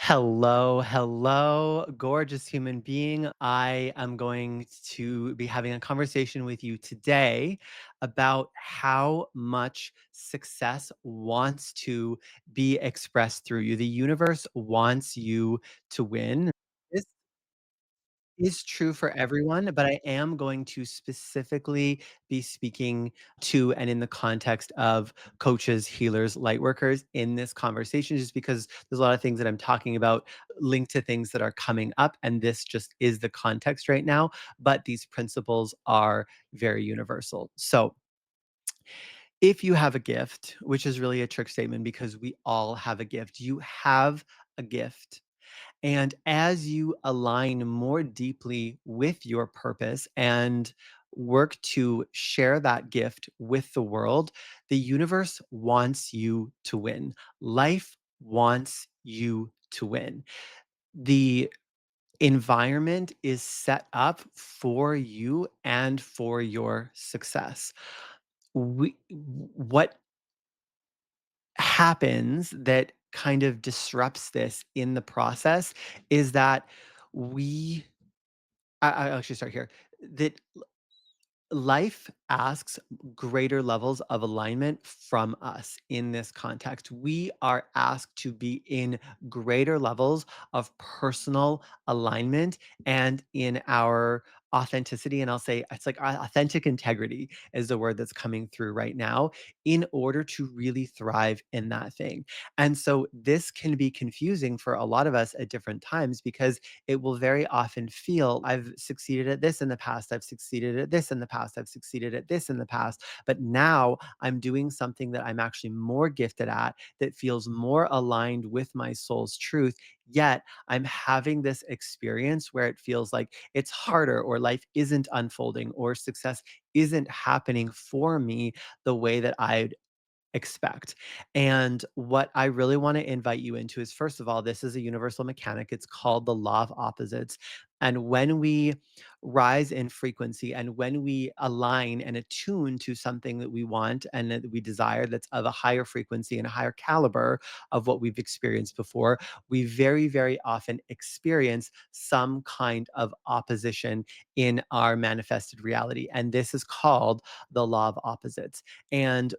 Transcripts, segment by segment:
Hello, hello, gorgeous human being. I am going to be having a conversation with you today about how much success wants to be expressed through you. The universe wants you to win. This is true for everyone, but I am going to specifically be speaking to and in the context of coaches, healers, light workers in this conversation, just because there's a lot of things that I'm talking about linked to things that are coming up. And this just is the context right now. But these principles are very universal. So, if you have a gift, which is really a trick statement because we all have a gift, you have a gift. And as you align more deeply with your purpose and work to share that gift with the world, the universe wants you to win. Life wants you to win. The environment is set up for you and for your success. What happens that kind of disrupts this in the process is that we I'll actually start here. That life asks greater levels of alignment from us in this context. We are asked to be in greater levels of personal alignment and in our authenticity. And I'll say it's like authentic integrity is the word that's coming through right now in order to really thrive in that thing. And so this can be confusing for a lot of us at different times because it will very often feel I've succeeded at this in the past, I've succeeded at this in the past, I've succeeded at this in the past, but now I'm doing something that I'm actually more gifted at that feels more aligned with my soul's truth. Yet I'm having this experience where it feels like it's harder or life isn't unfolding or success isn't happening for me the way that I'd expect. And what I really want to invite you into is first of all, this is a universal mechanic. It's called the law of opposites. And when we rise in frequency and when we align and attune to something that we want and that we desire that's of a higher frequency and a higher caliber of what we've experienced before, we very, very often experience some kind of opposition in our manifested reality. And this is called the law of opposites. And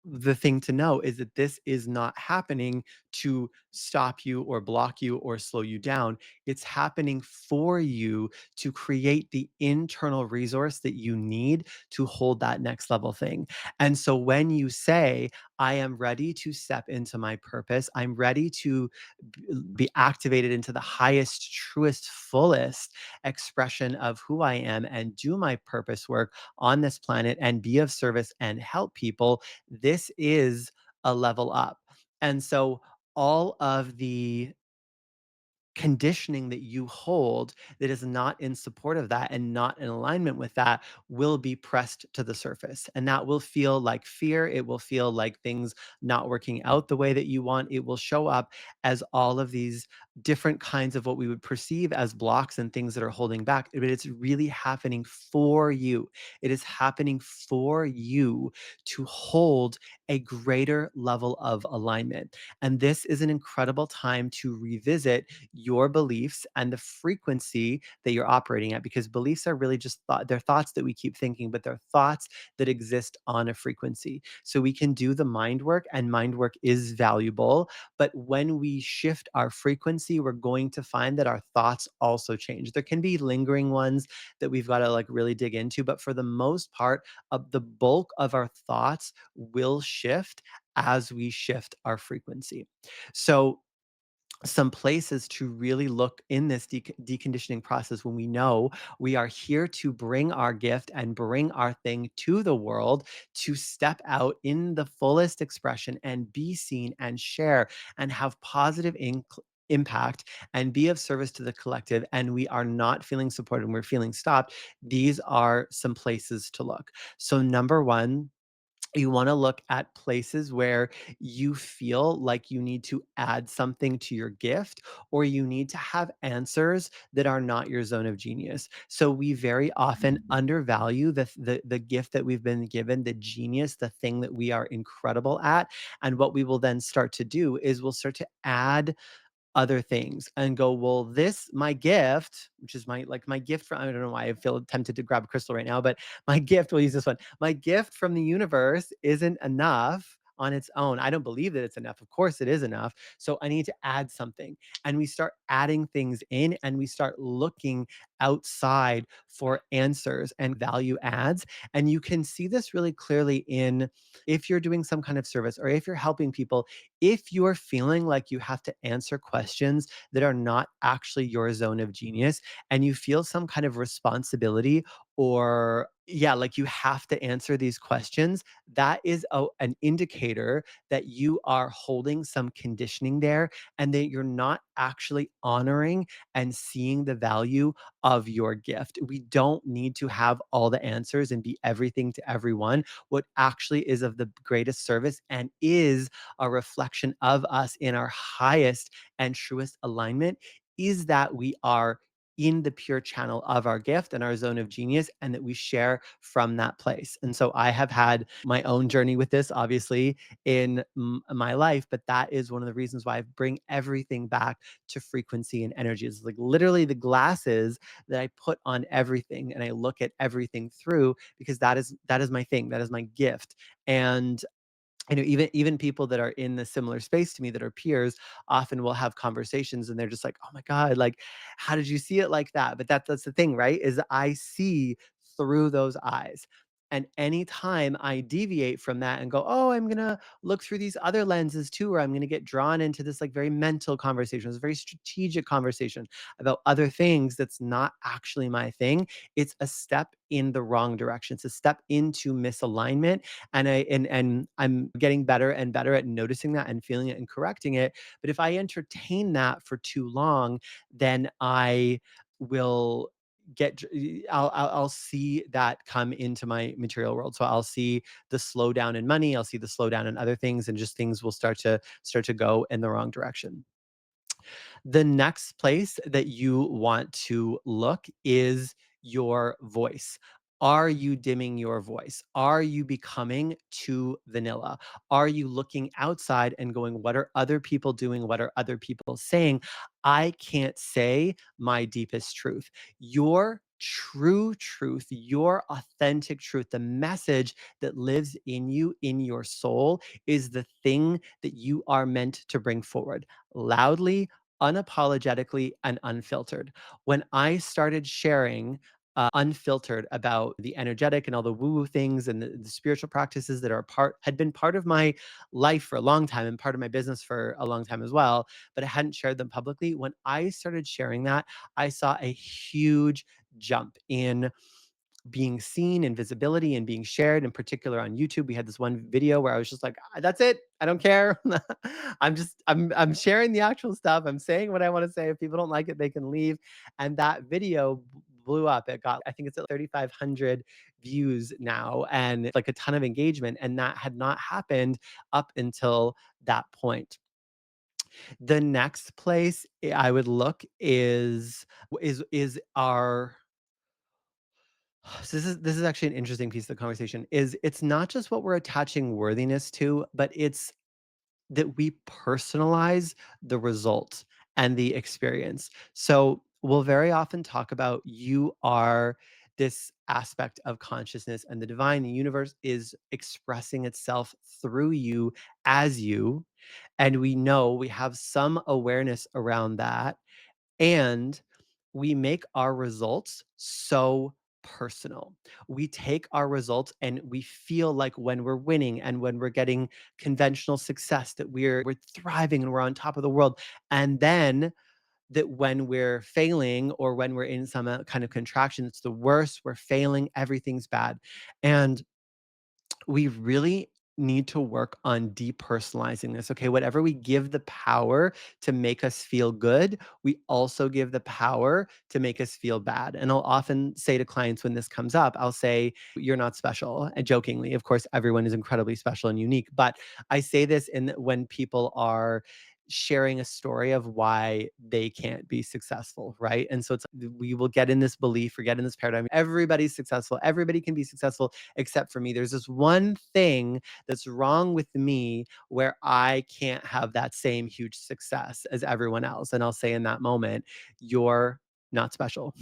the thing to know is that this is not happening to stop you or block you or slow you down. It's happening for you to create the internal resource that you need to hold that next level thing. And so when you say, I am ready to step into my purpose, I'm ready to be activated into the highest, truest, fullest expression of who I am and do my purpose work on this planet and be of service and help people, this is a level up. And so all of the conditioning that you hold that is not in support of that and not in alignment with that will be pressed to the surface. And that will feel like fear. It will feel like things not working out the way that you want. It will show up as all of these different kinds of what we would perceive as blocks and things that are holding back. But it's really happening for you. It is happening for you to hold a greater level of alignment. And this is an incredible time to revisit your beliefs and the frequency that you're operating at, because beliefs are really just they're thoughts that we keep thinking, but they're thoughts that exist on a frequency. So we can do the mind work, and mind work is valuable, but when we shift our frequency, we're going to find that our thoughts also change. There can be lingering ones that we've got to like really dig into, but for the most part, the bulk of our thoughts will shift as we shift our frequency. So some places to really look in this deconditioning process when we know we are here to bring our gift and bring our thing to the world, to step out in the fullest expression and be seen and share and have positive impact and be of service to the collective, and we are not feeling supported and we're feeling stopped. These are some places to look. So number one, you want to look at places where you feel like you need to add something to your gift, or you need to have answers that are not your zone of genius. So we very often undervalue the gift that we've been given, the genius, the thing that we are incredible at. And what we will then start to do is we'll start to add other things and go, well, this, my gift, which is my gift from, I don't know why I feel tempted to grab a crystal right now, but my gift, we'll use this one. My gift from the universe isn't enough on its own. I don't believe that it's enough. Of course it is enough. So I need to add something. And we start adding things in and we start looking outside for answers and value adds. And you can see this really clearly in, if you're doing some kind of service or if you're helping people, if you're feeling like you have to answer questions that are not actually your zone of genius and you feel some kind of responsibility, or yeah, like you have to answer these questions, that is an indicator that you are holding some conditioning there and that you're not actually honoring and seeing the value of your gift. We don't need to have all the answers and be everything to everyone. What actually is of the greatest service and is a reflection of us in our highest and truest alignment is that we are in the pure channel of our gift and our zone of genius, and that we share from that place. And so I have had my own journey with this, obviously, in my life, but that is one of the reasons why I bring everything back to frequency and energy. It's like literally the glasses that I put on everything and I look at everything through, because that is my thing, that is my gift. And even people that are in the similar space to me that are peers often will have conversations and they're just like, oh my god, like, how did you see it like that? But that's the thing, right? Is I see through those eyes. And anytime I deviate from that and go, oh, I'm gonna look through these other lenses too, or I'm gonna get drawn into this like very mental conversation, this very strategic conversation about other things that's not actually my thing, it's a step in the wrong direction. It's a step into misalignment. And I'm getting better and better at noticing that and feeling it and correcting it. But if I entertain that for too long, then I will get I'll see that come into my material world. So I'll see the slowdown in money, I'll see the slowdown in other things, and just things will start to go in the wrong direction. The next place that you want to look is your voice. Are you dimming your voice? Are you becoming too vanilla? Are you looking outside and going, what are other people doing? What are other people saying? I can't say my deepest truth. Your true truth, your authentic truth, the message that lives in you, in your soul, is the thing that you are meant to bring forward loudly, unapologetically, and unfiltered. When I started sharing unfiltered about the energetic and all the woo-woo things and the spiritual practices that had been part of my life for a long time and part of my business for a long time as well, but I hadn't shared them publicly. When I started sharing that, I saw a huge jump in being seen and visibility and being shared, in particular on YouTube. We had this one video where I was just like, That's it. I don't care. I'm sharing the actual stuff. I'm saying what I want to say. If people don't like it, they can leave." And that video blew up. It got, I think it's at 3,500 views now and like a ton of engagement. And that had not happened up until that point. The next place I would look is our so this is actually an interesting piece of the conversation. Is it's not just what we're attaching worthiness to, but it's that we personalize the result and the experience. So we'll very often talk about, you are this aspect of consciousness, and the divine, the universe is expressing itself through you as you. And we know we have some awareness around that, and we make our results so personal. We take our results and we feel like when we're winning and when we're getting conventional success that we're thriving and we're on top of the world. And then that when we're failing or when we're in some kind of contraction, it's the worst. We're failing, everything's bad. And we really need to work on depersonalizing this. Okay, whatever we give the power to make us feel good, we also give the power to make us feel bad. And I'll often say to clients when this comes up, I'll say, "You're not special." And jokingly, of course, everyone is incredibly special and unique. But I say this in when people are sharing a story of why they can't be successful, right? And so it's we will get in this belief or get in this paradigm. Everybody's successful. Everybody can be successful except for me. There's this one thing that's wrong with me where I can't have that same huge success as everyone else. And I'll say in that moment, you're not special.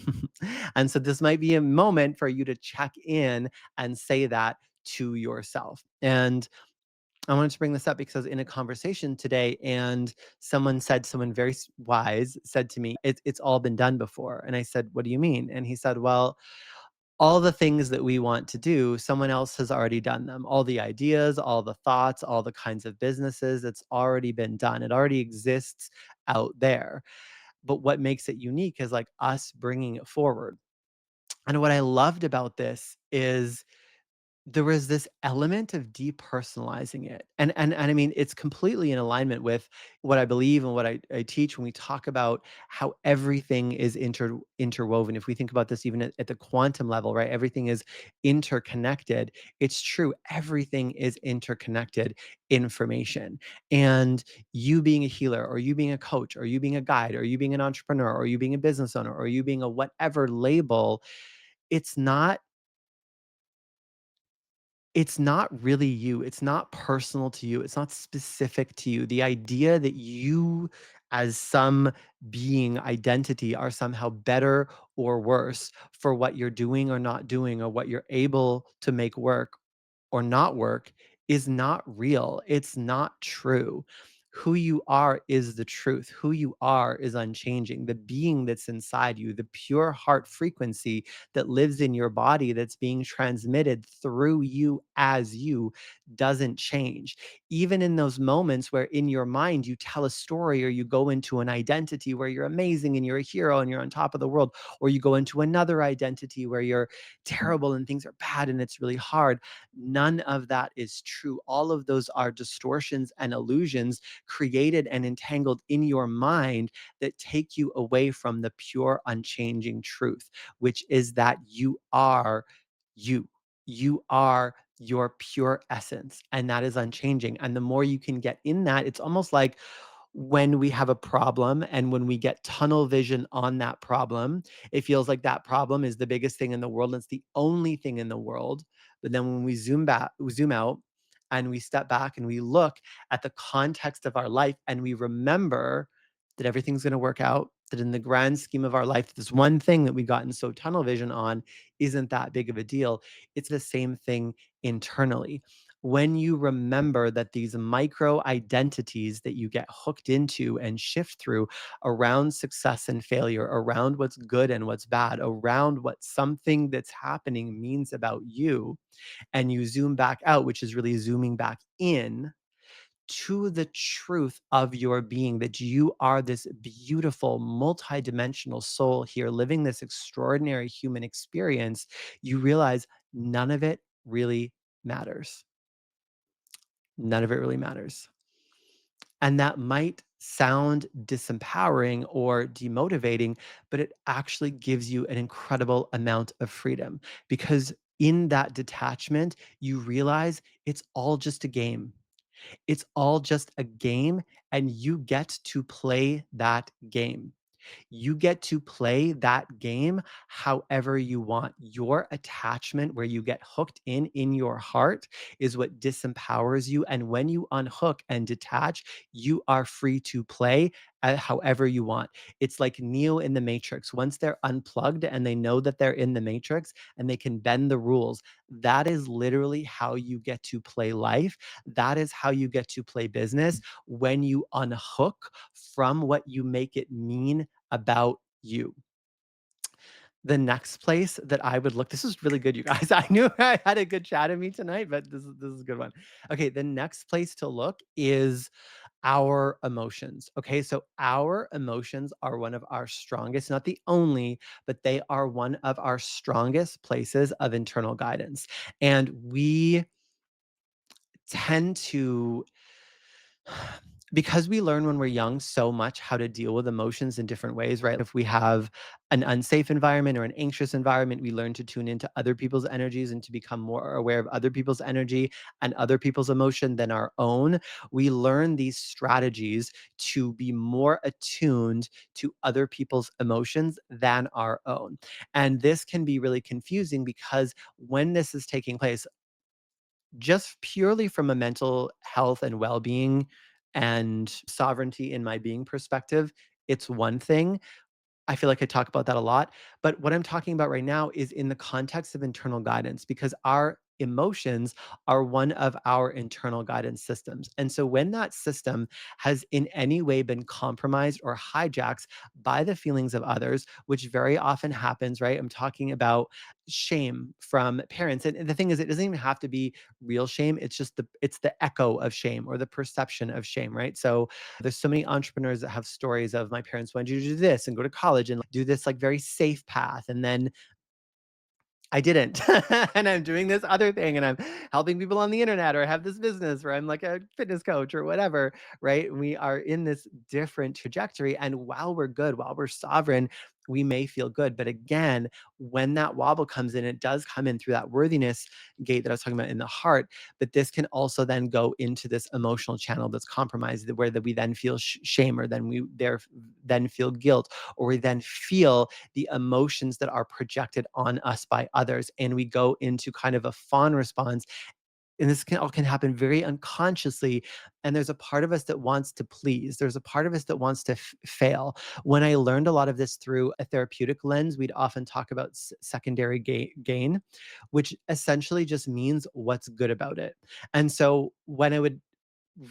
And so this might be a moment for you to check in and say that to yourself. And I wanted to bring this up because I was in a conversation today and someone very wise said to me, it's all been done before. And I said, what do you mean? And he said, well, all the things that we want to do, someone else has already done them. All the ideas, all the thoughts, all the kinds of businesses, it's already been done. It already exists out there. But what makes it unique is like us bringing it forward. And what I loved about this is there was this element of depersonalizing it. And I mean, it's completely in alignment with what I believe and what I teach when we talk about how everything is interwoven. If we think about this even at the quantum level, right? Everything is interconnected. It's true. Everything is interconnected information. And you being a healer, or you being a coach, or you being a guide, or you being an entrepreneur, or you being a business owner, or you being a whatever label, it's not it's not really you. It's not personal to you. It's not specific to you. The idea that you, as some being identity, are somehow better or worse for what you're doing or not doing, or what you're able to make work or not work, is not real. It's not true. Who you are is the truth. Who you are is unchanging. The being that's inside you, the pure heart frequency that lives in your body, that's being transmitted through you as you, doesn't change. Even in those moments where in your mind you tell a story, or you go into an identity where you're amazing and you're a hero and you're on top of the world, or you go into another identity where you're terrible and things are bad and it's really hard. None of that is true. All of those are distortions and illusions created and entangled in your mind that take you away from the pure, unchanging truth, which is that you are you. You are your pure essence, and that is unchanging. And the more you can get in that, it's almost like when we have a problem and when we get tunnel vision on that problem, it feels like that problem is the biggest thing in the world. And it's the only thing in the world. But then when we zoom out and we step back and we look at the context of our life and we remember that everything's going to work out, that in the grand scheme of our life, this one thing that we've gotten so tunnel vision on isn't that big of a deal. It's the same thing internally. When you remember that these micro identities that you get hooked into and shift through around success and failure, around what's good and what's bad, around what something that's happening means about you, and you zoom back out, which is really zooming back in to the truth of your being, that you are this beautiful, multidimensional soul here living this extraordinary human experience, you realize none of it really matters. None of it really matters. And that might sound disempowering or demotivating, but it actually gives you an incredible amount of freedom, because in that detachment, you realize it's all just a game. It's all just a game, and you get to play that game. You get to play that game however you want. Your attachment, where you get hooked in your heart, is what disempowers you. And when you unhook and detach, you are free to play however you want. It's like Neo in the Matrix. Once they're unplugged and they know that they're in the Matrix and they can bend the rules, that is literally how you get to play life. That is how you get to play business, when you unhook from what you make it mean about you. The next place that I would look, this is really good, you guys. I knew I had a good chat in me tonight, but this is a good one. Okay, the next place to look is our emotions. Okay, so our emotions are one of our strongest, not the only, but they are one of our strongest places of internal guidance. And we tend to because we learn when we're young so much how to deal with emotions in different ways, right? If we have an unsafe environment or an anxious environment, we learn to tune into other people's energies and to become more aware of other people's energy and other people's emotion than our own. We learn these strategies to be more attuned to other people's emotions than our own. And this can be really confusing because when this is taking place, just purely from a mental health and well-being and sovereignty in my being perspective, it's one thing. I feel like I talk about that a lot. But what I'm talking about right now is in the context of internal guidance, because our emotions are one of our internal guidance systems. And so when that system has in any way been compromised or hijacked by the feelings of others, which very often happens, right? I'm talking about shame from parents. And the thing is, it doesn't even have to be real shame. It's just the echo of shame or the perception of shame, right? So there's so many entrepreneurs that have stories of my parents wanted you to do this and go to college and do this like very safe path. And then I didn't. And I'm doing this other thing and I'm helping people on the internet or I have this business where I'm like a fitness coach or whatever, right? We are in this different trajectory. And while we're good, while we're sovereign, we may feel good. But again, when that wobble comes in, it does come in through that worthiness gate that I was talking about in the heart. But this can also then go into this emotional channel that's compromised, where that we then feel shame, or then we there then feel guilt, or we then feel the emotions that are projected on us by others. And we go into kind of a fawn response. And this can happen very unconsciously. And there's a part of us that wants to please. There's a part of us that wants to fail. When I learned a lot of this through a therapeutic lens, we'd often talk about secondary gain, which essentially just means what's good about it. And so when I would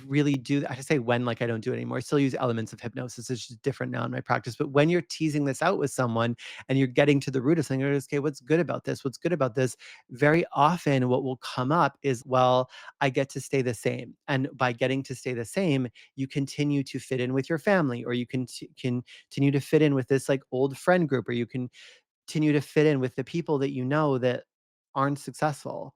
really do I say when, like I don't do it anymore. I still use elements of hypnosis. It's just different now in my practice. But when you're teasing this out with someone and you're getting to the root of something, you're just, okay, what's good about this? What's good about this? Very often what will come up is, well, I get to stay the same. And by getting to stay the same, you continue to fit in with your family, or you can continue to fit in with this like old friend group, or you can continue to fit in with the people that you know that aren't successful.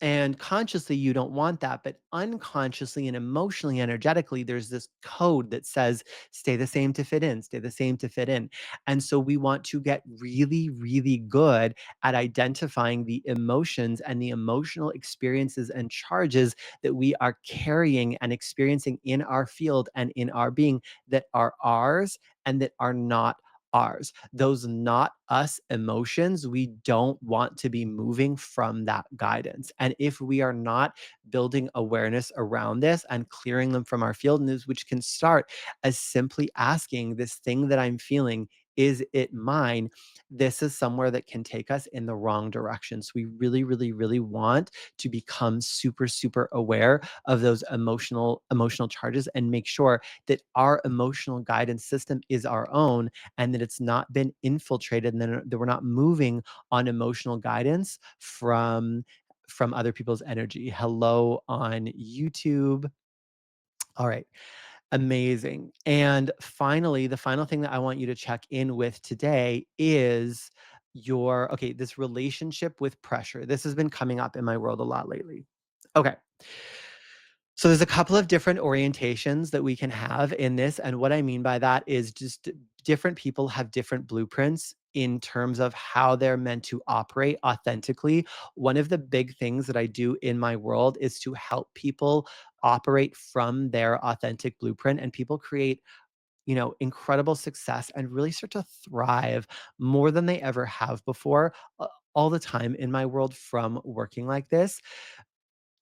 And consciously, you don't want that. But unconsciously and emotionally, energetically, there's this code that says, stay the same to fit in, stay the same to fit in. And so we want to get really, really good at identifying the emotions and the emotional experiences and charges that we are carrying and experiencing in our field and in our being that are ours and that are not ours. Those not us emotions, we don't want to be moving from that guidance. And if we are not building awareness around this and clearing them from our field, and which can start as simply asking, this thing that I'm feeling, is it mine? This is somewhere that can take us in the wrong direction. So we really, really, really want to become super, super aware of those emotional charges and make sure that our emotional guidance system is our own, and that it's not been infiltrated, and then that we're not moving on emotional guidance from other people's energy. Hello on YouTube. All right. Amazing. And finally, the final thing that I want you to check in with today is this relationship with pressure. This has been coming up in my world a lot lately. Okay. So there's a couple of different orientations that we can have in this. And what I mean by that is just different people have different blueprints in terms of how they're meant to operate authentically. One of the big things that I do in my world is to help people operate from their authentic blueprint, and people create incredible success and really start to thrive more than they ever have before, all the time in my world from working like this.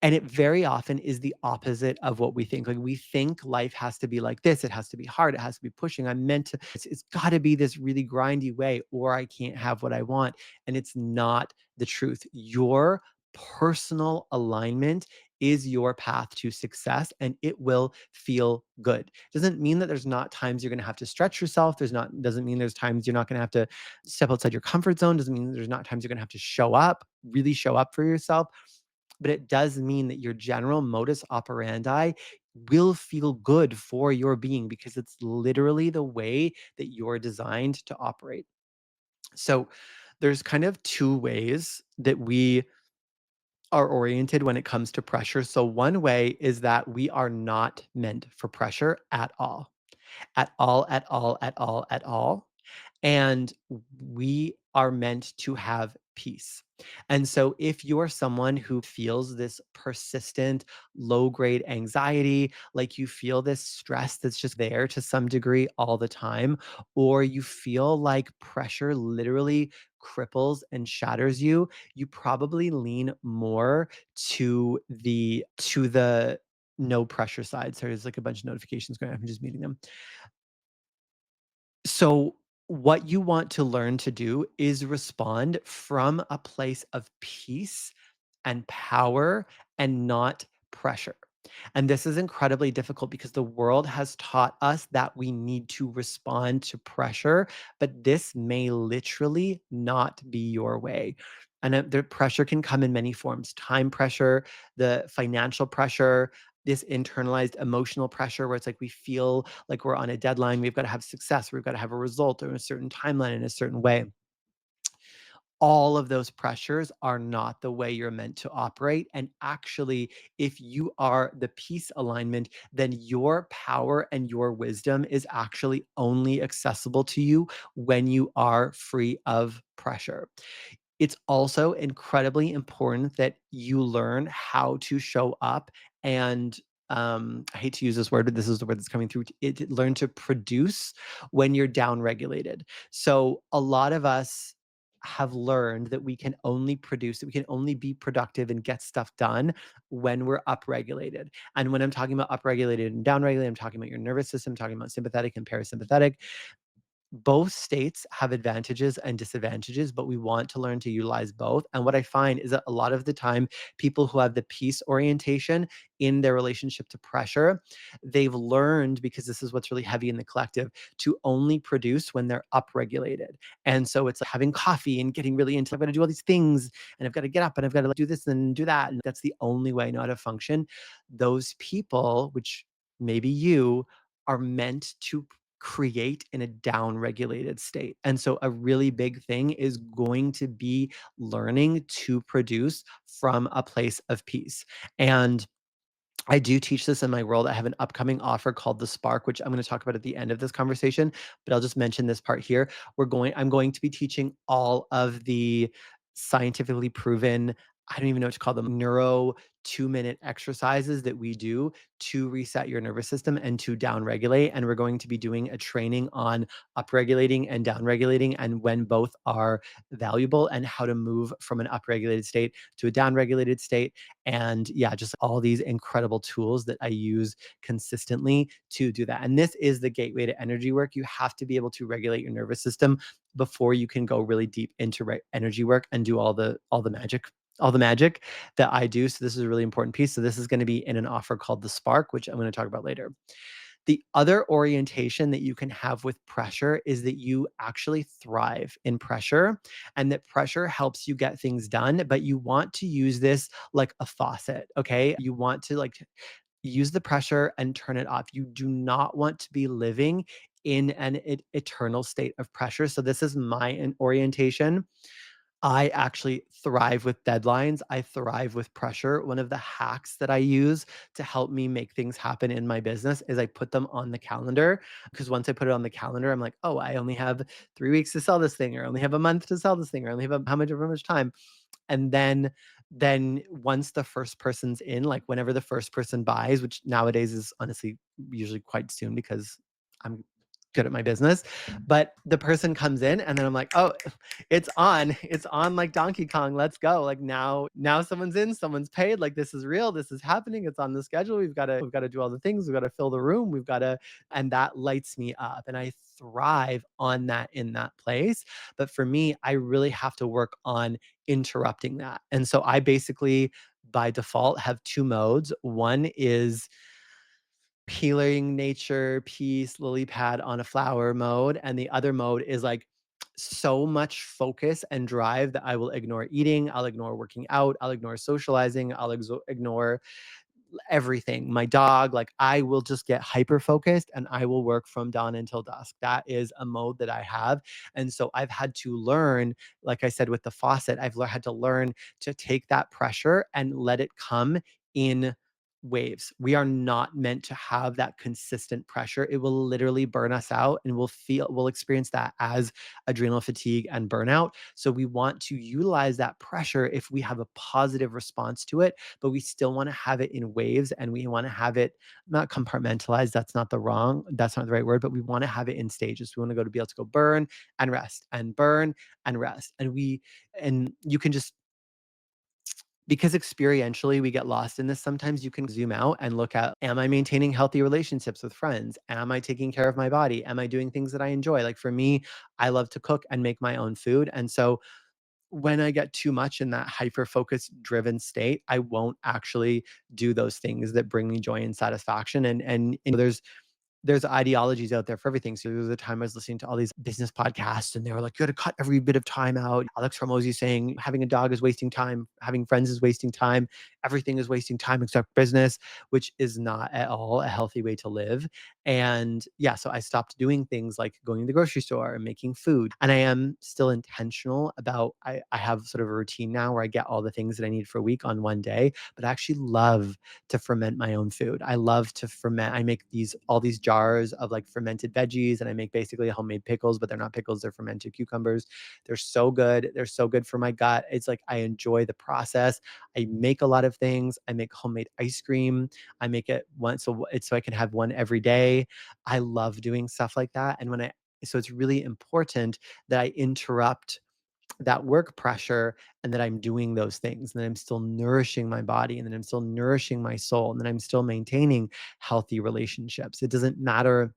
And it very often is the opposite of what we think. Like, we think life has to be like this. It has to be hard. It has to be pushing. I'm meant to, it's got to be this really grindy way, or I can't have what I want. And it's not the truth. Your personal alignment is your path to success, and it will feel good. Doesn't mean that there's not times you're going to have to stretch yourself. Doesn't mean there's times you're not going to have to step outside your comfort zone. Doesn't mean there's not times you're going to have to show up, really show up for yourself, but it does mean that your general modus operandi will feel good for your being, because it's literally the way that you're designed to operate. So there's kind of two ways that we are oriented when it comes to pressure. So, one way is that we are not meant for pressure at all, at all, at all, at all, at all. And we are meant to have peace. And so, if you're someone who feels this persistent low grade anxiety, like you feel this stress that's just there to some degree all the time, or you feel like pressure literally cripples and shatters you, you probably lean more to the no pressure side. So there's like a bunch of notifications going on. I'm just meeting them. So, what you want to learn to do is respond from a place of peace and power and not pressure. And this is incredibly difficult because the world has taught us that we need to respond to pressure, but this may literally not be your way. And the pressure can come in many forms: time pressure, the financial pressure, this internalized emotional pressure where it's like we feel like we're on a deadline, we've got to have success, we've got to have a result in a certain timeline in a certain way. All of those pressures are not the way you're meant to operate. And actually, if you are the peace alignment, then your power and your wisdom is actually only accessible to you when you are free of pressure. It's also incredibly important that you learn how to show up and I hate to use this word, but this is the word that's coming through. Learn to produce when you're down regulated. So a lot of us have learned that we can only produce, that we can only be productive and get stuff done when we're upregulated. And when I'm talking about upregulated and downregulated, I'm talking about your nervous system, I'm talking about sympathetic and parasympathetic. Both states have advantages and disadvantages, but we want to learn to utilize both. And what I find is that a lot of the time, people who have the peace orientation in their relationship to pressure, they've learned, because this is what's really heavy in the collective, to only produce when they're upregulated. And so it's like having coffee and getting really into, I've got to do all these things and I've got to get up and I've got to like do this and do that. And that's the only way I know how to function. Those people, which maybe you, are meant to create in a down regulated state. And so a really big thing is going to be learning to produce from a place of peace. And I do teach this in my world. I have an upcoming offer called The Spark, which I'm going to talk about at the end of this conversation, but I'll just mention this part here. I'm going to be teaching all of the scientifically proven, I don't even know what to call them, neuro 2-minute exercises that we do to reset your nervous system and to downregulate. And we're going to be doing a training on upregulating and downregulating and when both are valuable and how to move from an upregulated state to a downregulated state. And yeah, just all these incredible tools that I use consistently to do that. And this is the gateway to energy work. You have to be able to regulate your nervous system before you can go really deep into energy work and do all the magic that I do. So this is a really important piece. So this is going to be in an offer called The Spark, which I'm going to talk about later. The other orientation that you can have with pressure is that you actually thrive in pressure and that pressure helps you get things done, but you want to use this like a faucet, okay? You want to like use the pressure and turn it off. You do not want to be living in an eternal state of pressure. So this is my orientation. I actually thrive with deadlines. I thrive with pressure. One of the hacks that I use to help me make things happen in my business is I put them on the calendar. Because once I put it on the calendar, I'm like, oh, I only have 3 weeks to sell this thing, or I only have a month to sell this thing, or I only have how much time. And then once the first person's in, like whenever the first person buys, which nowadays is honestly usually quite soon because I'm good at my business, but the person comes in and then I'm like, oh, it's on like Donkey Kong, let's go. Like now someone's in, someone's paid, like this is real, this is happening, it's on the schedule, we've got to do all the things, we've got to fill the room, and that lights me up and I thrive on that in that place. But for me, I really have to work on interrupting that. And so I basically, by default, have two modes. One is healing nature, peace, lily pad on a flower mode. And the other mode is like so much focus and drive that I will ignore eating, I'll ignore working out, I'll ignore socializing, I'll ignore everything. My dog, like I will just get hyper focused and I will work from dawn until dusk. That is a mode that I have. And so I've had to learn, like I said with the faucet, had to learn to take that pressure and let it come in waves. We are not meant to have that consistent pressure. It will literally burn us out and we'll experience that as adrenal fatigue and burnout. So we want to utilize that pressure if we have a positive response to it, but we still want to have it in waves and we want to have it not compartmentalized. That's not the right word, but we want to have it in stages. We want to go to be able to go burn and rest and burn and rest. And you can just because experientially we get lost in this sometimes, you can zoom out and look at, am I maintaining healthy relationships with friends? Am I taking care of my body? Am I doing things that I enjoy? Like for me, I love to cook and make my own food. And so when I get too much in that hyper focused driven state, I won't actually do those things that bring me joy and satisfaction. There's ideologies out there for everything. So there was a time I was listening to all these business podcasts and they were like, you got to cut every bit of time out. Alex Hormozy saying having a dog is wasting time, having friends is wasting time, everything is wasting time except business, which is not at all a healthy way to live. And yeah, so I stopped doing things like going to the grocery store and making food. And I am still intentional about, I have sort of a routine now where I get all the things that I need for a week on one day, but I actually love to ferment my own food. I love to ferment. I make all these jars of like fermented veggies and I make basically homemade pickles, but they're not pickles, they're fermented cucumbers. They're so good. They're so good for my gut. It's like I enjoy the process. I make a lot of things. I make homemade ice cream. I make it once so I can have one every day. I love doing stuff like that. So it's really important that I interrupt that work pressure and that I'm doing those things and that I'm still nourishing my body and that I'm still nourishing my soul and that I'm still maintaining healthy relationships. It doesn't matter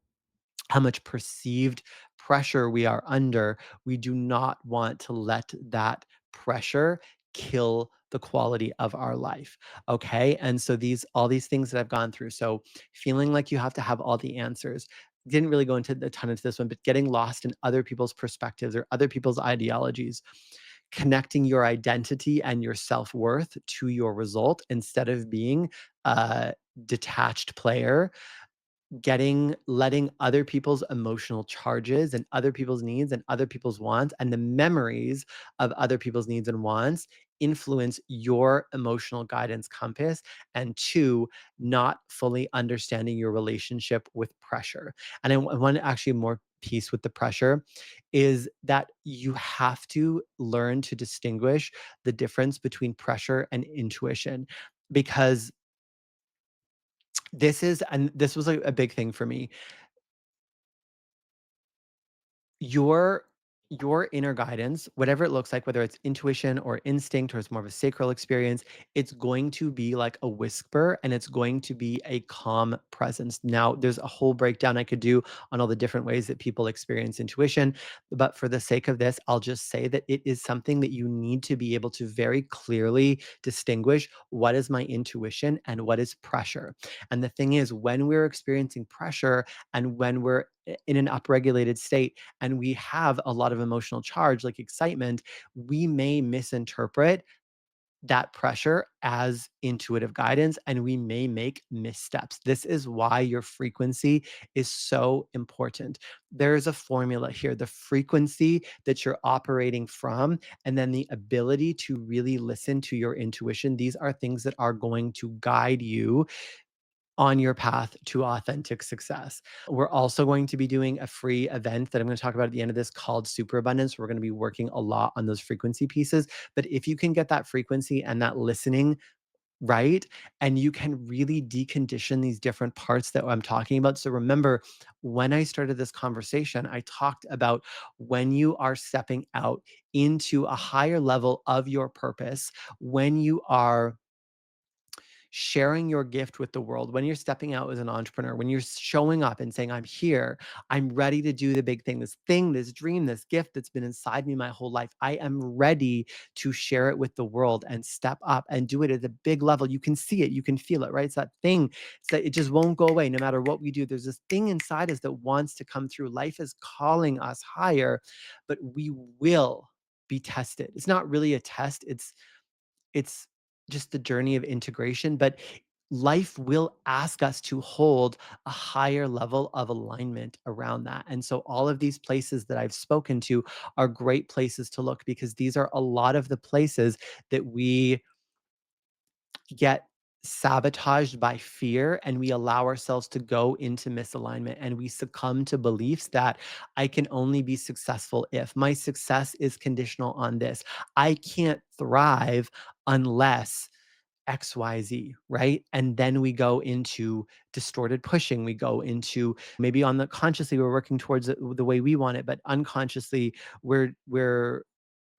how much perceived pressure we are under. We do not want to let that pressure kill the quality of our life. Okay. And so all these things that I've gone through. So feeling like you have to have all the answers. Didn't really go into a ton into this one, but getting lost in other people's perspectives or other people's ideologies, connecting your identity and your self-worth to your result instead of being a detached player, letting other people's emotional charges and other people's needs and other people's wants and the memories of other people's needs and wants influence your emotional guidance compass. And two, not fully understanding your relationship with pressure. And want actually more piece with the pressure is that you have to learn to distinguish the difference between pressure and intuition, because this was a big thing for me. Your inner guidance, whatever it looks like, whether it's intuition or instinct or it's more of a sacral experience, it's going to be like a whisper and it's going to be a calm presence. Now, there's a whole breakdown I could do on all the different ways that people experience intuition, but for the sake of this, I'll just say that it is something that you need to be able to very clearly distinguish what is my intuition and what is pressure. And the thing is, when we're experiencing pressure and when we're in an upregulated state, and we have a lot of emotional charge like excitement, we may misinterpret that pressure as intuitive guidance and we may make missteps. This is why your frequency is so important. There's a formula here, the frequency that you're operating from, and then the ability to really listen to your intuition. These are things that are going to guide you on your path to authentic success. We're also going to be doing a free event that I'm going to talk about at the end of this called Super Abundance. We're going to be working a lot on those frequency pieces. But if you can get that frequency and that listening right, and you can really decondition these different parts that I'm talking about. So remember, when I started this conversation, I talked about when you are stepping out into a higher level of your purpose, when you are sharing your gift with the world, when you're stepping out as an entrepreneur, when you're showing up and saying, I'm here, I'm ready to do the big thing, this dream, this gift that's been inside me my whole life. I am ready to share it with the world and step up and do it at a big level. You can see it, you can feel it, right? It's that thing. It's that it just won't go away no matter what we do. There's this thing inside us that wants to come through. Life is calling us higher, but we will be tested. It's not really a test. It's just the journey of integration. But life will ask us to hold a higher level of alignment around that. And so all of these places that I've spoken to are great places to look, because these are a lot of the places that we get sabotaged by fear, and we allow ourselves to go into misalignment, and we succumb to beliefs that I can only be successful if my success is conditional on this. I can't thrive unless XYZ, right? And then we go into distorted pushing. We go into, maybe on the consciously we're working towards it the way we want it, but unconsciously we're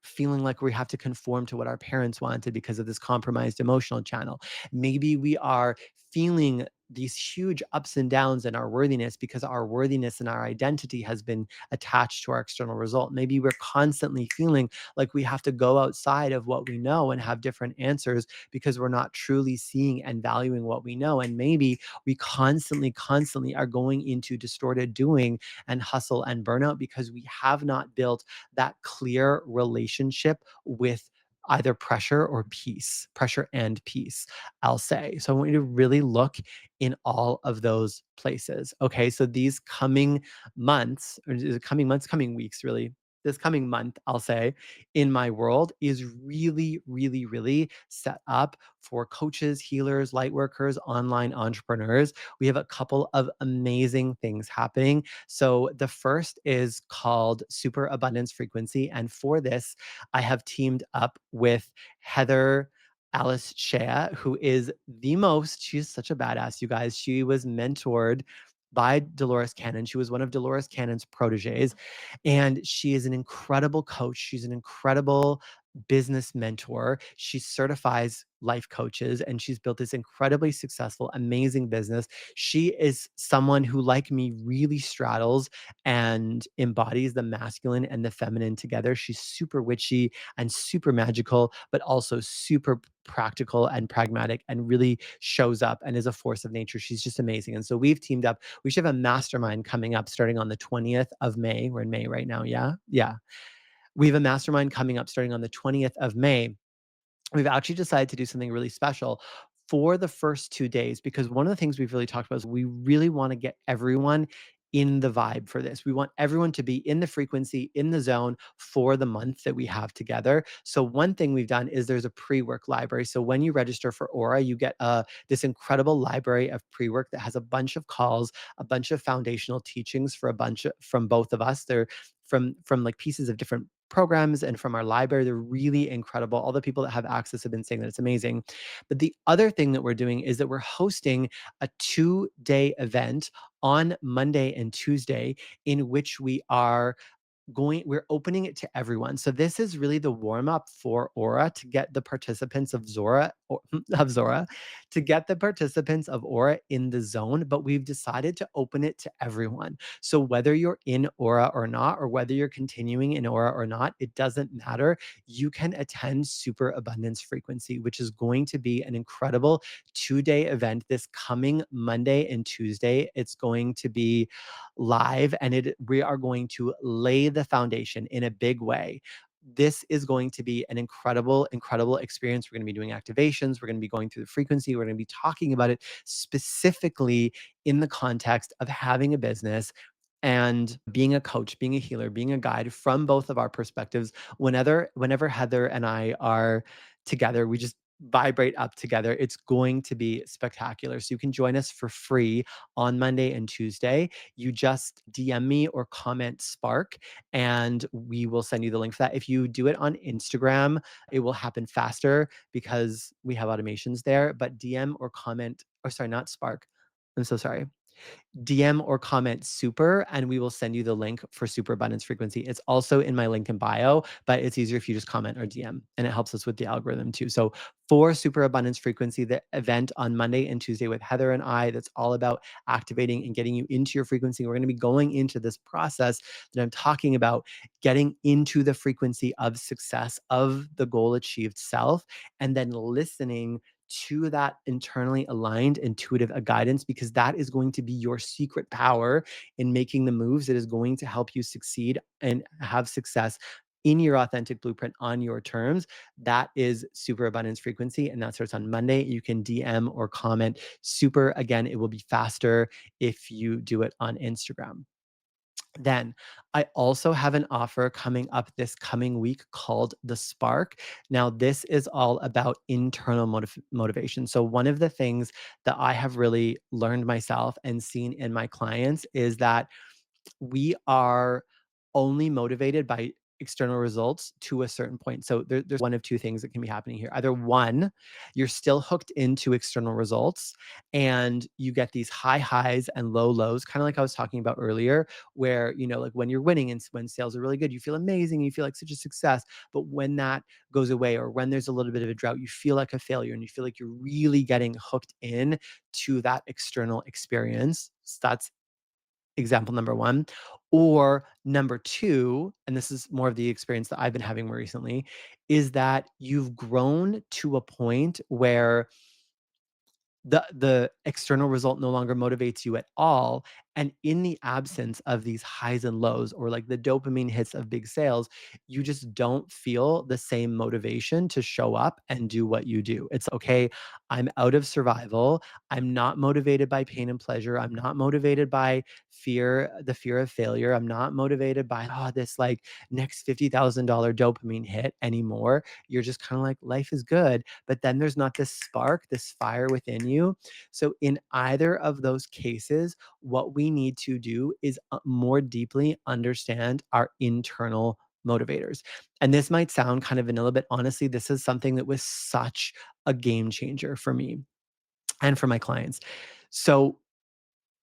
feeling like we have to conform to what our parents wanted because of this compromised emotional channel. Maybe we are feeling these huge ups and downs in our worthiness because our worthiness and our identity has been attached to our external result. Maybe we're constantly feeling like we have to go outside of what we know and have different answers because we're not truly seeing and valuing what we know. And maybe we constantly are going into distorted doing and hustle and burnout because we have not built that clear relationship with either pressure or peace, pressure and peace, I'll say. So I want you to really look in all of those places. Okay. So these coming months, or is it coming months, coming weeks, really, this coming month, I'll say, in my world is really set up for coaches, healers, light workers, online entrepreneurs. We have a couple of amazing things happening. So the first is called Super Abundance Frequency. And for this, I have teamed up with Heather Alice Shea, who is she's such a badass, you guys. She was mentored by Dolores Cannon. She was one of Dolores Cannon's proteges, and she is an incredible coach. She's an incredible business mentor. She certifies life coaches, and she's built this incredibly successful, amazing business. She is someone who, like me, really straddles and embodies the masculine and the feminine together. She's super witchy and super magical, but also super practical and pragmatic, and really shows up and is a force of nature. She's just amazing. And so we've teamed up. We should have a mastermind coming up starting on the 20th of May. We're in May right now. Yeah. Yeah. We have a mastermind coming up starting on the 20th of May. We've actually decided to do something really special for the first 2 days, because one of the things we've really talked about is we really want to get everyone in the vibe for this. We want everyone to be in the frequency, in the zone for the month that we have together. So one thing we've done is there's a pre-work library. So when you register for Aura, you get this incredible library of pre-work that has a bunch of calls, a bunch of foundational teachings for a bunch of, from both of us. They're from like pieces of different programs and from our library. They're really incredible. All the people that have access have been saying that it's amazing. But the other thing that we're doing is that we're hosting a 2-day event on Monday and Tuesday, in which we're opening it to everyone. So this is really the warm up for Aura, to get the participants of Zora, to get the participants of Aura in the zone. But we've decided to open it to everyone. So whether you're in Aura or not, or whether you're continuing in Aura or not, it doesn't matter. You can attend Super Abundance Frequency, which is going to be an incredible 2-day event this coming Monday and Tuesday. It's going to be live, and we are going to lay the foundation in a big way. This is going to be an incredible experience. We're going to be doing activations. We're going to be going through the frequency. We're going to be talking about it specifically in the context of having a business and being a coach, being a healer, being a guide from both of our perspectives. Whenever Heather and I are together, we just vibrate up together. It's going to be spectacular. So you can join us for free on Monday and Tuesday. You just DM me or comment Spark, and we will send you the link for that. If you do it on Instagram, it will happen faster because we have automations there. But DM or comment, or sorry, not Spark. I'm so sorry. DM or comment super, and we will send you the link for Super Abundance Frequency. It's also in my link in bio, but it's easier if you just comment or DM, and it helps us with the algorithm too. So for Super Abundance Frequency, the event on Monday and Tuesday with Heather and I, that's all about activating and getting you into your frequency. We're going to be going into this process that I'm talking about, getting into the frequency of success, of the goal achieved self, and then listening to that internally aligned intuitive guidance, because that is going to be your secret power in making the moves that is going to help you succeed and have success in your authentic blueprint on your terms, that is super abundance frequency. And that starts on Monday. You can DM or comment super. Again, it will be faster if you do it on Instagram. Then I also have an offer coming up this coming week called The Spark. Now, this is all about internal motivation. So, one of the things that I have really learned myself and seen in my clients is that we are only motivated by external results to a certain point. So there's one of two things that can be happening here. Either one, you're still hooked into external results and you get these high highs and low lows, kind of like I was talking about earlier, where, like when you're winning and when sales are really good, you feel amazing, you feel like such a success. But when that goes away or when there's a little bit of a drought, you feel like a failure and you feel like you're really getting hooked in to that external experience. So that's example number one. Or number two, and this is more of the experience that I've been having more recently, is that you've grown to a point where the external result no longer motivates you at all, and in the absence of these highs and lows or like the dopamine hits of big sales, you just don't feel the same motivation to show up and do what you do. It's okay, I'm out of survival, I'm not motivated by pain and pleasure, I'm not motivated by the fear of failure, I'm not motivated by this like next $50,000 dopamine hit anymore. You're just kind of like, life is good, but then there's not this spark, this fire within you. So, in either of those cases, what we need to do is more deeply understand our internal motivators. And this might sound kind of vanilla, but honestly, this is something that was such a game changer for me and for my clients. So,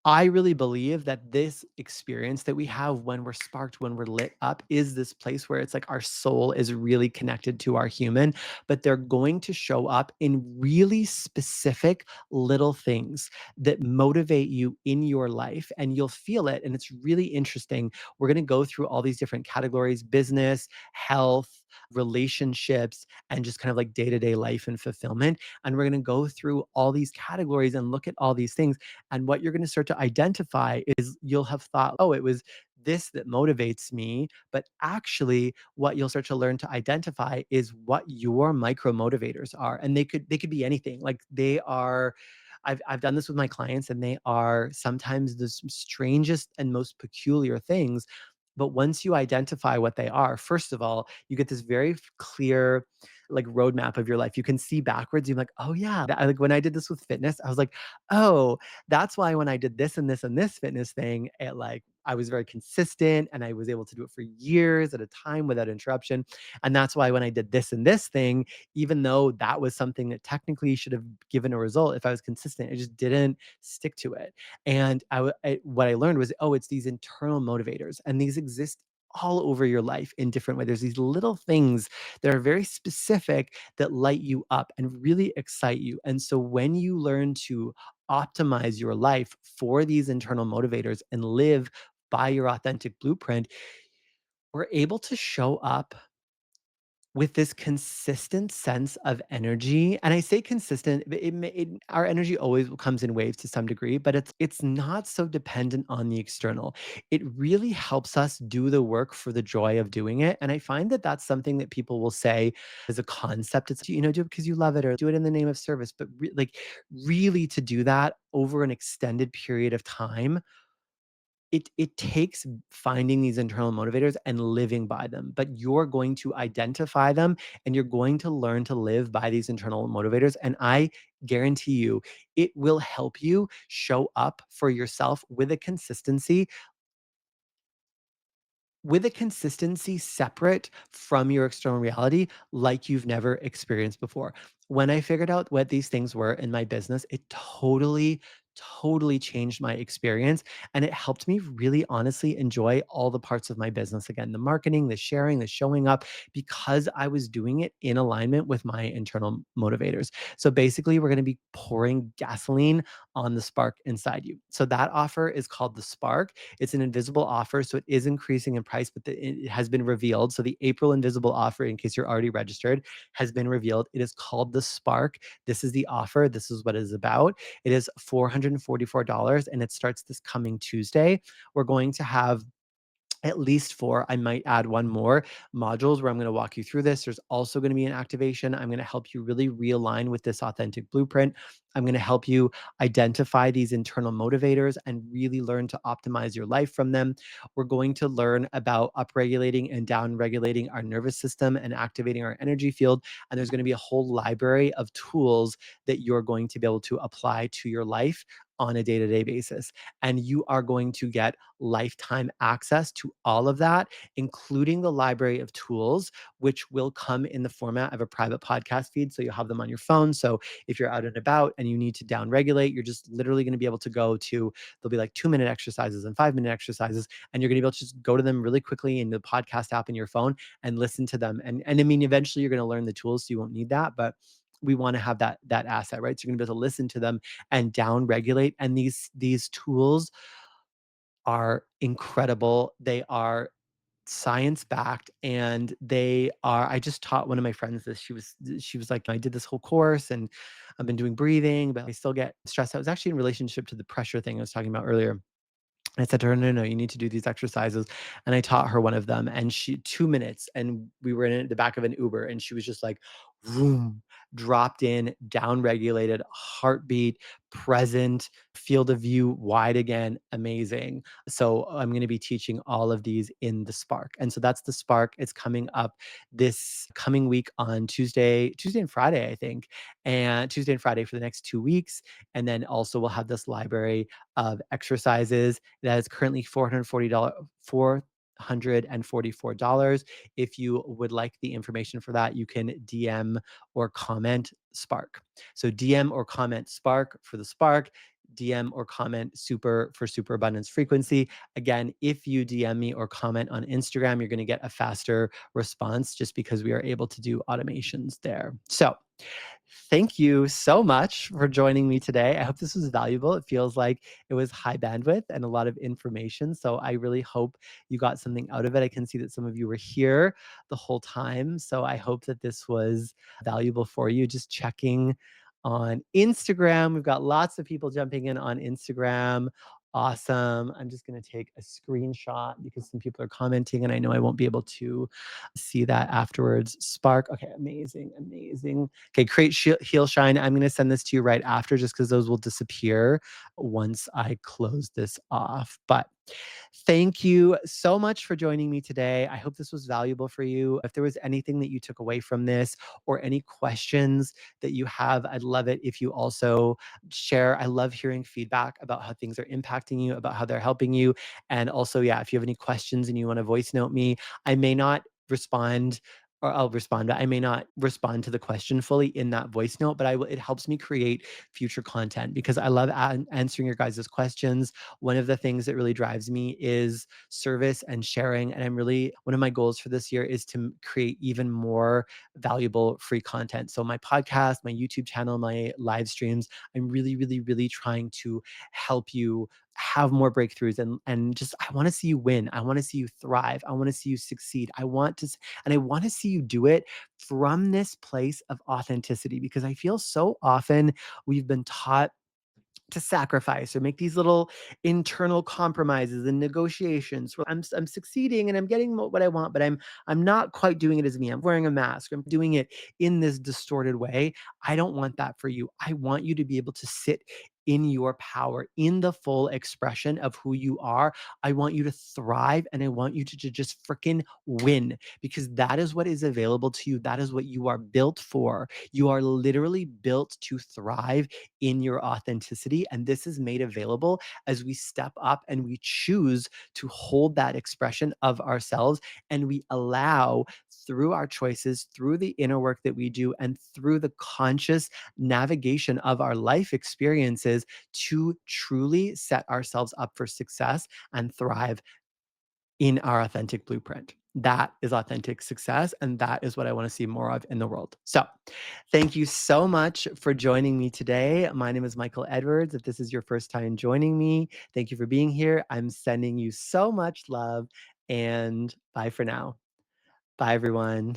I really believe that this experience that we have when we're sparked, when we're lit up, is this place where it's like our soul is really connected to our human, but they're going to show up in really specific little things that motivate you in your life, and you'll feel it. And it's really interesting. We're going to go through all these different categories: business, health, relationships, and just kind of like day to day life and fulfillment. And we're going to go through all these categories and look at all these things, and what you're going to start to identify is you'll have thought, oh, it was this that motivates me. But actually, what you'll start to learn to identify is what your micro motivators are. And they could be anything. Like they are, I've done this with my clients, and they are sometimes the strangest and most peculiar things. But once you identify what they are, first of all, you get this very clear like roadmap of your life. You can see backwards. You're like, oh yeah. Like when I did this with fitness, I was like, oh, that's why when I did this and this and this fitness thing, it like I was very consistent and I was able to do it for years at a time without interruption. And that's why when I did this and this thing, even though that was something that technically should have given a result, if I was consistent, I just didn't stick to it. And what I learned was, oh, it's these internal motivators, and these exist all over your life in different ways. There's these little things that are very specific that light you up and really excite you. And so when you learn to optimize your life for these internal motivators and live by your authentic blueprint, we're able to show up with this consistent sense of energy. And I say consistent, but our energy always comes in waves to some degree, but it's not so dependent on the external. It really helps us do the work for the joy of doing it. And I find that that's something that people will say as a concept. It's, do it because you love it or do it in the name of service. But like really to do that over an extended period of time, it takes finding these internal motivators and living by them, but you're going to identify them and you're going to learn to live by these internal motivators. And I guarantee you, it will help you show up for yourself with a consistency separate from your external reality like you've never experienced before. When I figured out what these things were in my business, it totally changed my experience, and it helped me really honestly enjoy all the parts of my business again, the marketing, the sharing, the showing up, because I was doing it in alignment with my internal motivators. So basically, we're going to be pouring gasoline on the spark inside you. So that offer is called the Spark. It's an invisible offer, so it is increasing in price, but it has been revealed. So the April invisible offer, in case you're already registered, has been revealed. It is called the Spark. This is the offer. This is what it is about. It is $444, and it starts this coming Tuesday. We're going to have at least 4. I might add 1 more modules where I'm gonna walk you through this. There's also gonna be an activation. I'm gonna help you really realign with this authentic blueprint. I'm gonna help you identify these internal motivators and really learn to optimize your life from them. We're going to learn about upregulating and downregulating our nervous system and activating our energy field. And there's gonna be a whole library of tools that you're going to be able to apply to your life on a day-to-day basis. And you are going to get lifetime access to all of that, including the library of tools, which will come in the format of a private podcast feed. So you'll have them on your phone. So if you're out and about and you need to down regulate, you're just literally going to be able to go to, there'll be like 2-minute exercises and 5-minute exercises. And you're going to be able to just go to them really quickly in the podcast app in your phone and listen to them. And I mean, eventually you're going to learn the tools, so you won't need that. But we want to have that asset, right? So you're going to be able to listen to them and down regulate. And these tools are incredible. They are science backed, and they are, I just taught one of my friends this. She was like, I did this whole course and I've been doing breathing, but I still get stressed. I was actually in relationship to the pressure thing I was talking about earlier. I said to her, no, no, you need to do these exercises. And I taught her one of them, and she, 2 minutes, and we were in the back of an Uber, and she was just like, vroom, dropped in, down regulated, heartbeat, present, field of view wide again, amazing. So I'm going to be teaching all of these in the Spark. And so that's the Spark. It's coming up this coming week on Tuesday and Friday, I think, and Tuesday and Friday for the next 2 weeks. And then also we'll have this library of exercises that is currently $444. If you would like the information for that, you can DM or comment Spark. So DM or comment Spark for the Spark, DM or comment super for super abundance frequency. Again, if you DM me or comment on Instagram, you're going to get a faster response just because we are able to do automations there. So thank you so much for joining me today. I hope this was valuable. It feels like it was high bandwidth and a lot of information. So I really hope you got something out of it. I can see that some of you were here the whole time. So I hope that this was valuable for you. Just checking on Instagram. We've got lots of people jumping in on Instagram. Awesome. I'm just going to take a screenshot because some people are commenting and I know I won't be able to see that afterwards. Spark. Okay, amazing, amazing. Okay, create heal shine. I'm going to send this to you right after just because those will disappear once I close this off. But thank you so much for joining me today. I hope this was valuable for you. If there was anything that you took away from this or any questions that you have, I'd love it if you also share. I love hearing feedback about how things are impacting you, about how they're helping you. And also, yeah, if you have any questions and you want to voice note me, I may not respond, or I'll respond, but I may not respond to the question fully in that voice note, but I will, it helps me create future content because I love answering your guys' questions. One of the things that really drives me is service and sharing. And I'm really, one of my goals for this year is to create even more valuable free content. So my podcast, my YouTube channel, my live streams, I'm really, really, really trying to help you have more breakthroughs, and just I want to see you win. I want to see you thrive. I want to see you succeed. I want to see you do it from this place of authenticity because I feel so often we've been taught to sacrifice or make these little internal compromises and negotiations where I'm succeeding and I'm getting what I want, but I'm not quite doing it as me. I'm wearing a mask. I'm doing it in this distorted way. I don't want that for you. I want you to be able to sit in your power, in the full expression of who you are. I want you to thrive and I want you to just freaking win because that is what is available to you. That is what you are built for. You are literally built to thrive in your authenticity. And this is made available as we step up and we choose to hold that expression of ourselves and we allow through our choices, through the inner work that we do, and through the conscious navigation of our life experiences to truly set ourselves up for success and thrive in our authentic blueprint. That is authentic success. And that is what I want to see more of in the world. So, thank you so much for joining me today. My name is Michael Edwards. If this is your first time joining me, thank you for being here. I'm sending you so much love and bye for now. Bye, everyone.